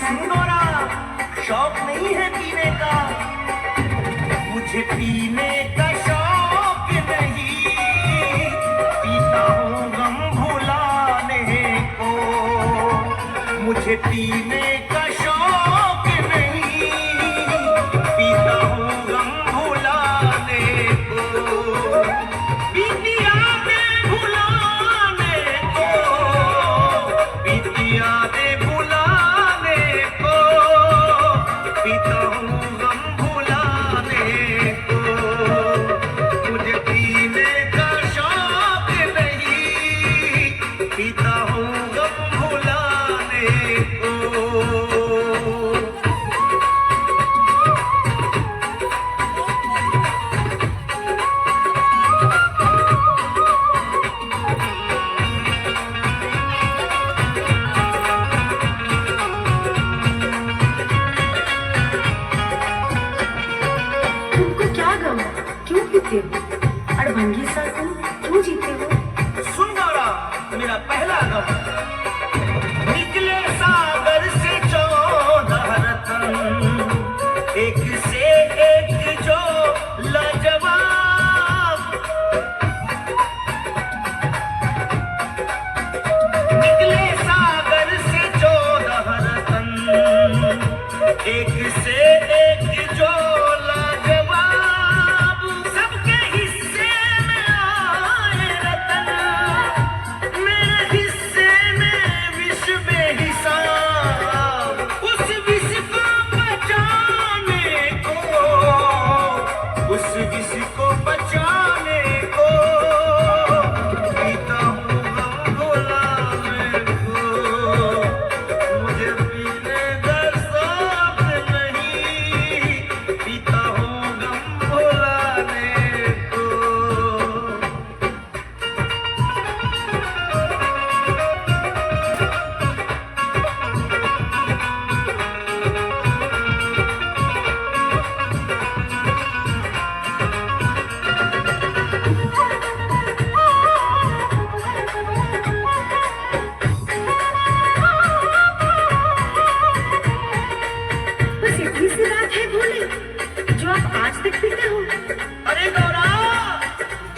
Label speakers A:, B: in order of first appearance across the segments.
A: सिंगोरा शौक नहीं है पीने का, मुझे पीने का शौक नहीं, पीता हूँ गम भुलाने को। मुझे पीने का शौक नहीं, पीता हूँ गम भुलाने को। बीती यादें भुलाने को, बीती यादें भुलाने को, पीता हूँ गम भुलाने को। मुझे पीने का शौक नहीं, पीता हूँ गम भुलाने को।
B: तुमको क्या गम? क्यों पीते हो? अड़भंगी सा तुम क्यों जीते हो?
A: सुन गौरा, मेरा पहला गम, निकले सागर से 14 रतन, एक से एक जो लाजवाब। निकले सागर से 14 रतन, एक से एक जो लाजवाब। सबके हिस्से में आए रतन, मेरे हिस्से में विष बेहिसाब। उस विष को बचाने को, उस विष को बचाने को, पीता हूँ गम भुलाने को। मुझे पीने का शौक नहीं, पीता हूँ गम भुलाने को।
B: बस इतनी सी बात है भोले, जो आप आज तक पीते हो?
A: अरे गौरा,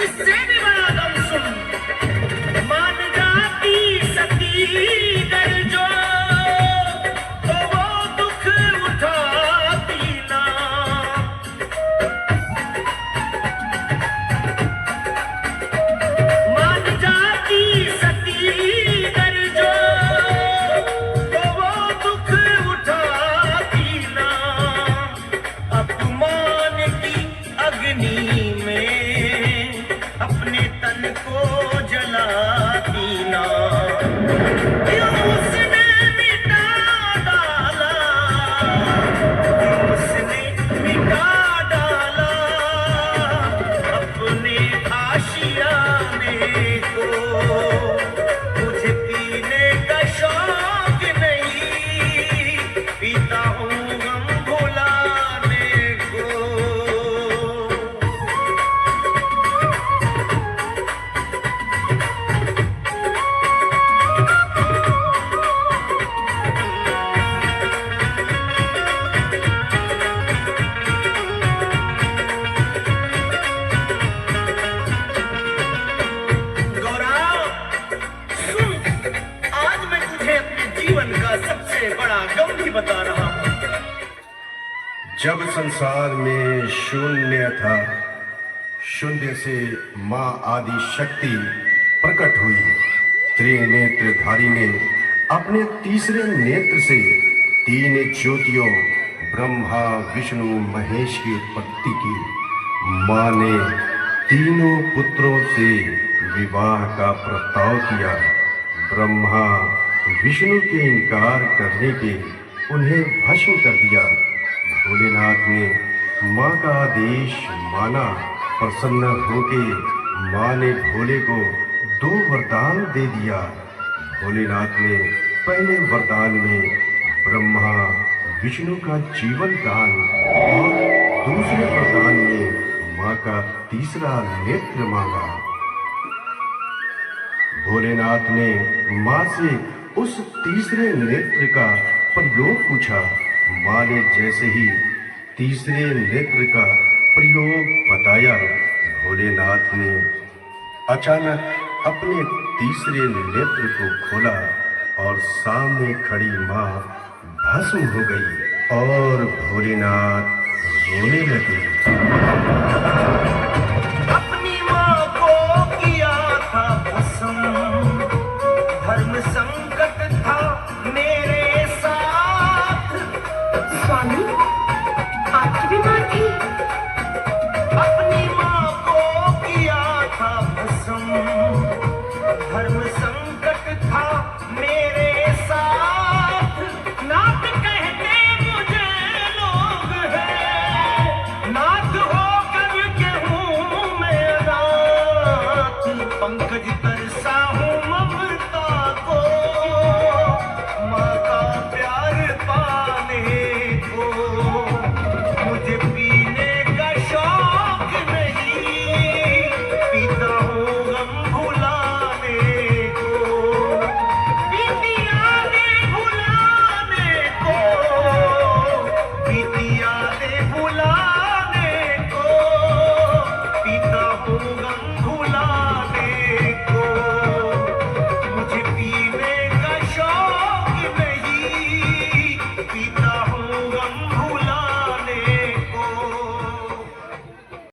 A: इससे भी बड़ा गम सुन। मान जाती सती डर जो, तो वो दुख उठाती ना। मान जाती सती डर जो, तो वो दुख उठाती ना। अपमान की अग्नि में अपने तन को जलाती ना। क्यों उसने मिटा डाला, क्यों उसने मिटा डाला अपने आशियाने को। मुझे पीने का शौक नहीं, पीता हूँ गम भुलाने को। गौरा, सुन, आज मैं तुझे अपने जीवन का सबसे बड़ा गम भी बता रहा हूँ।
C: जब संसार में शून्य था, शून्य से माँ आदि शक्ति प्रकट हुई। त्रिनेत्रधारी ने अपने तीसरे नेत्र से 3 ज्योतियों ब्रह्मा विष्णु महेश की उत्पत्ति की। माँ ने तीनों पुत्रों से विवाह का प्रस्ताव किया। ब्रह्मा विष्णु के इनकार करने पे उन्हें भस्म कर दिया। भोलेनाथ ने माँ का आदेश माना। प्रसन्न होके माँ ने भोले को 2 वरदान दे दिया। भोलेनाथ ने पहले वरदान में ब्रह्मा विष्णु का जीवन दान और दूसरे वरदान में माँ का तीसरा नेत्र मांगा। भोलेनाथ ने माँ से उस तीसरे नेत्र का प्रयोग पूछा। माँ ने जैसे ही तीसरे नेत्र का प्रयोग बताया, भोलेनाथ ने अचानक अपने तीसरे नेत्र को खोला और सामने खड़ी माँ भस्म हो गई और भोलेनाथ रोने लगे।